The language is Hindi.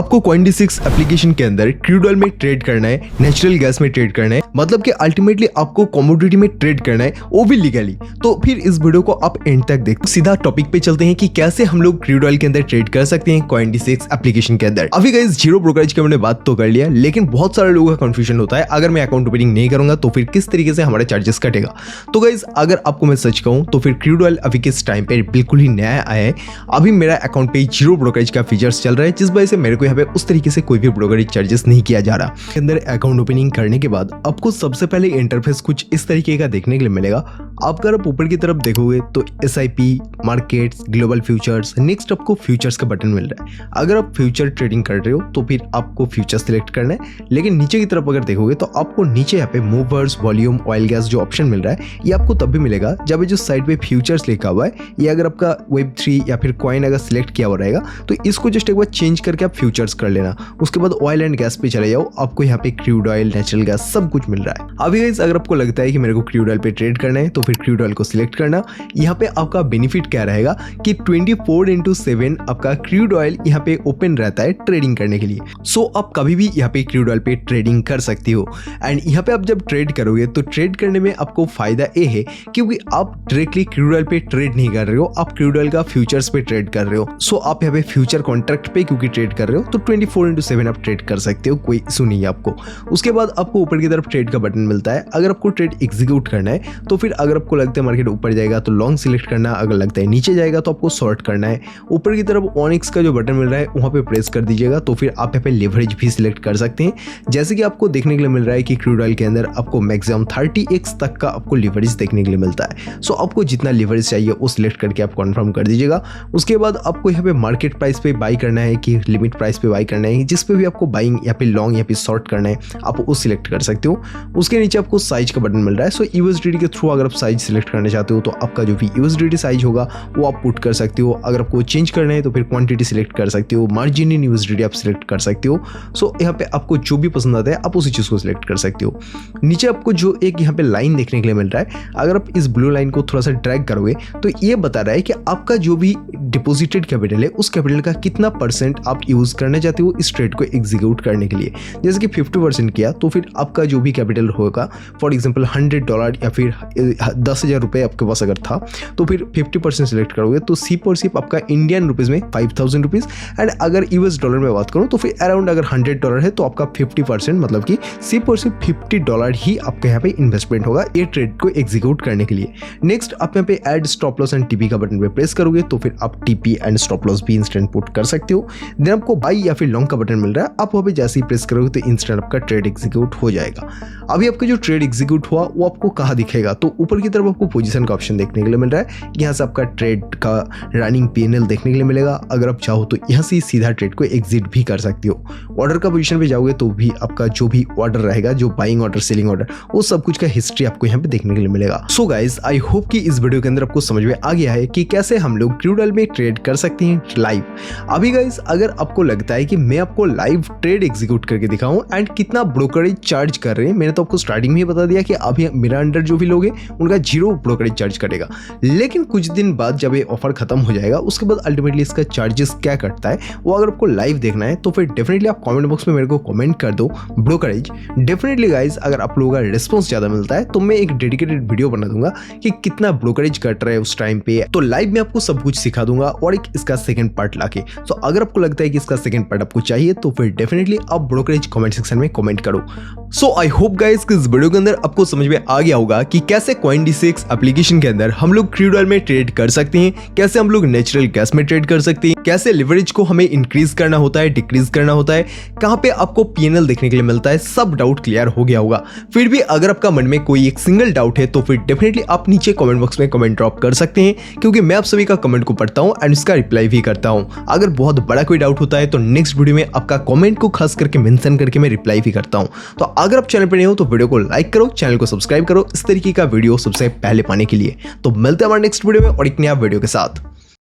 आपको Coin-D6 एप्लीकेशन के अंदर क्रूड ऑयल में ट्रेड करना है, नेचुरल गैस में ट्रेड करना है, मतलब कि अल्टीमेटली आपको कमोडिटी में ट्रेड करना है, वो भी लीगली। तो फिर इस वीडियो को आप एंड तक देखो। सीधा टॉपिक पे चलते हैं कि कैसे हम लोग क्रूड ऑयल के अंदर ट्रेड कर सकते हैं Coin-D6 एप्लीकेशन के अंदर। अभी गाइस जीरो ब्रोकरेज के मैंने बात तो कर लिया, लेकिन बहुत सारे लोगों का कंफ्यूजन होता है अगर मैं अकाउंट ओपनिंग नहीं करूंगा तो फिर किस तरीके से हमारे चार्जेस कटेगा। तो गाइस अगर आपको मैं सच कहूं तो फिर क्रूड ऑयल अभी किस टाइम पे बिल्कुल ही नया आया है। अभी मेरा अकाउंट पे जीरो ब्रोकरेज का फीचर्स चल रहा है, जिस वजह से मेरे को यहाँ पे उस तरीके से कोई भी ब्रोकरेज चार्जेस नहीं किया जा रहा। अंदर अकाउंट ओपनिंग करने के बाद आपको सबसे पहले इंटरफेस कुछ इस तरीके का देखने के लिए मिलेगा। आप अगर आप ऊपर की तरफ देखोगे तो SIP, markets, global futures, next आपको फ्यूचर्स का बटन मिल रहा है। अगर आप फ्यूचर ट्रेडिंग कर रहे हो तो फिर आपको फ्यूचर सिलेक्ट करना है, लेकिन नीचे की तरफ अगर देखोगे तो आपको नीचे यहाँ पे मूवर्स, वॉल्यूम, ऑयल गैस जो ऑप्शन मिल रहा है ये आपको तब भी मिलेगा जब जो साइड पे फ्यूचर्स लिखा हुआ है, ये अगर आपका Web3 या फिर कॉइन अगर सिलेक्ट किया हुआ रहेगा तो इसको जस्ट एक बार चेंज करके आप फ्यूचर्स कर लेना। उसके बाद ऑयल एंड गैस पे चले जाओ, आपको यहाँ पे क्रूड ऑयल, नेचुरल गैस सब कुछ मिल रहा है। अभी गाइस अगर आपको लगता है कि मेरे को क्रूड ऑयल पे ट्रेड करना है तो फिर क्रूड ऑयल को सिलेक्ट करना। यहाँ पे आपका बेनिफिट क्या रहेगा कि 24/7 आपका क्रूड ऑयल यहाँ पे ओपन रहता है ट्रेडिंग करने के लिए। सो आप कभी भी यहाँ पे क्रूड ऑयल पे ट्रेडिंग कर सकती हो। एंड यहाँ पे आप जब ट्रेड करोगे तो ट्रेड करने में आपको फायदा ये है क्योंकि आप डायरेक्टली क्रूड ऑयल पे ट्रेड नहीं कर रहे हो, आप क्रूड ऑयल का फ्यूचर्स पे ट्रेड कर रहे हो। सो आप यहाँ पे फ्यूचर कॉन्ट्रैक्ट पे क्योंकि ट्रेड कर रहे हो तो 24/7 आप ट्रेड कर सकते हो, कोई इशू नहीं है आपको। उसके बाद आपको ऊपर की तरफ ट्रेड का बटन मिलता है। अगर आपको ट्रेड एग्जीक्यूट करना है तो फिर अगर आपको लगता है मार्केट ऊपर जाएगा तो लॉन्ग सिलेक्ट करना, अगर लगता है नीचे जाएगा तो आपको शॉर्ट करना है। ऊपर की तरफ ONX का जो बटन मिल रहा है वहाँ पे प्रेस कर दीजिएगा तो फिर आप यहाँ पे लेवरेज भी सिलेक्ट कर सकते हैं। जैसे कि आपको देखने के लिए मिल रहा है कि क्रूड ऑयल के अंदर आपको मैक्सिमम 30x तक का आपको लेवरेज देखने के लिए मिलता है। सो आपको जितना लेवरेज चाहिए वो सिलेक्ट करके आप कन्फर्म कर दीजिएगा। उसके बाद आपको यहाँ पे मार्केट प्राइस पे बाई करना है कि लिमिट प्राइस पे बाई करना है, जिस पे भी आपको बाइंग या फिर लॉन्ग या फिर शॉर्ट करना है आप वो सिलेक्ट कर सकते हो। उसके नीचे आपको साइज का बटन मिल रहा है। सो USDT के थ्रू अगर आप साइज सिलेक्ट करना चाहते हो तो आपका जो भी USDT साइज होगा वो आप पुट कर सकते हो। अगर आपको चेंज करना है तो फिर क्वांटिटी सिलेक्ट कर सकते हो, मार्जिन इन USDT आप सिलेक्ट कर सकते हो। सो यहाँ पे आपको जो भी पसंद आता है आप उसी चीज़ को सिलेक्ट कर सकते हो। नीचे आपको जो एक यहाँ पे लाइन देखने के लिए मिल रहा है, अगर आप इस ब्लू लाइन को थोड़ा सा ड्रैग करोगे तो ये बता रहा है कि आपका जो भी डिपॉजिटेड कैपिटल है उस कैपिटल का कितना % आप यूज करना चाहते हो इस ट्रेड को एग्जीक्यूट करने के लिए। जैसे कि 50% किया तो फिर आपका जो भी कैपिटल होगा, फॉर एग्जांपल $100 या फिर 10,000 रुपये आपके पास अगर था तो फिर 50% सिलेक्ट करोगे तो सिर्फ और सिर्फ आपका इंडियन रुपीज़ में 5,000 रुपीज़। एंड अगर US डॉलर में बात करूँ तो फिर अराउंड अगर $100 है तो आपका 50% मतलब कि सिर्फ और सिर्फ $50 ही आपके यहाँ पे इन्वेस्टमेंट होगा ये ट्रेड को एग्जीक्यूट करने के लिए। नेक्स्ट आप यहाँ पे add stop loss and TP का बटन पे प्रेस करोगे तो फिर आप TP एंड स्टॉप लॉस भी इंस्टेंट पुट कर सकते हो। देन आपको बाई या फिर लॉन्ग का बटन मिल रहा है, आप वहाँ पे जैसे ही प्रेस करोगे तो इंस्टेंट आपका ट्रेड एग्जीक्यूट हो जाएगा। अभी आपका जो ट्रेड एग्जीक्यूट हुआ वो आपको कहाँ दिखेगा तो ऊपर की तरफ आपको पोजीशन का ऑप्शन देखने के लिए मिल रहा है। यहाँ से आपका ट्रेड का रनिंग PNL देखने के लिए मिलेगा। अगर आप चाहो तो यहाँ से सीधा ट्रेड को एग्जिट भी कर सकते हो। ऑर्डर का पोजीशन पे जाओगे तो भी आपका जो भी ऑर्डर रहेगा, जो बाइंग ऑर्डर, सेलिंग ऑर्डर, वो सब कुछ का हिस्ट्री आपको यहाँ पे देखने के लिए मिलेगा। सो गाइज आई होप कि इस वीडियो के अंदर आपको समझ में आ गया है कि कैसे हम लोग क्रूड ऑयल में ट्रेड कर सकते हैं लाइव। अभी गाइज अगर आपको लगता है कि मैं आपको लाइव ट्रेड एग्जीक्यूट करके दिखाऊं एंड कितना ब्रोकरेज चार्ज कर रहे हैं, मैंने तो आपको स्टार्टिंग में ही बता दिया कि अभी मेरा अंडर जो भी लोग हैं उनका जीरो ब्रोकरेज चार्ज करेगा। लेकिन कुछ दिन बाद जब ये ऑफर खत्म हो जाएगा उसके बाद अल्टीमेटली इसका चार्जेस क्या कटता है वो अगर आपको लाइव देखना है तो फिर डेफिनेटली आप कमेंट बॉक्स में मेरे को कमेंट कर दो ब्रोकरेज। डेफिनेटली गाइज अगर आप लोगों का रिस्पॉन्स ज़्यादा मिलता है तो मैं एक डेडिकेटेड वीडियो बना दूंगा कि कितना ब्रोकरेज कट रहा है उस टाइम पे, तो लाइव में आपको सब कुछ सिखा दूंगा और एक इसका सेकंड पार्ट लाके। तो अगर आपको लगता है कि इसका सेकंड पार्ट आपको चाहिए तो फिर डेफिनेटली आप ब्रोकरेज कमेंट सेक्शन में कमेंट करो। सो आई होप गाइस कि इस वीडियो के अंदर आपको समझ में आ गया होगा कि कैसे Coin-D6 एप्लीकेशन के अंदर हम लोग क्रूड ऑयल में ट्रेड कर सकते हैं, कैसे हम लोग नेचुरल गैस में ट्रेड कर सकते हैं, कैसे लिवरेज को हमें इंक्रीज करना होता है, डिक्रीज करना होता है, कहां पे आपको PNL देखने के लिए मिलता है। सब डाउट क्लियर हो गया होगा। फिर भी अगर आपका मन में कोई एक सिंगल डाउट है तो फिर डेफिनेटली आप नीचे कमेंट बॉक्स में कमेंट ड्रॉप कर सकते हैं, क्योंकि मैं आप सभी का कमेंट को पढ़ता हूं एंड उसका रिप्लाई भी करता हूं। अगर बहुत बड़ा कोई डाउट होता है तो नेक्स्ट वीडियो में आपका कमेंट को खास करके मेंशन करके मैं रिप्लाई भी करता हूं। तो अगर आप चैनल पर नए हो तो वीडियो को लाइक करो, चैनल को सब्सक्राइब करो इस तरीके का वीडियो सबसे पहले पाने के लिए। तो मिलते हैं हमारे नेक्स्ट वीडियो में और एक नया वीडियो के साथ।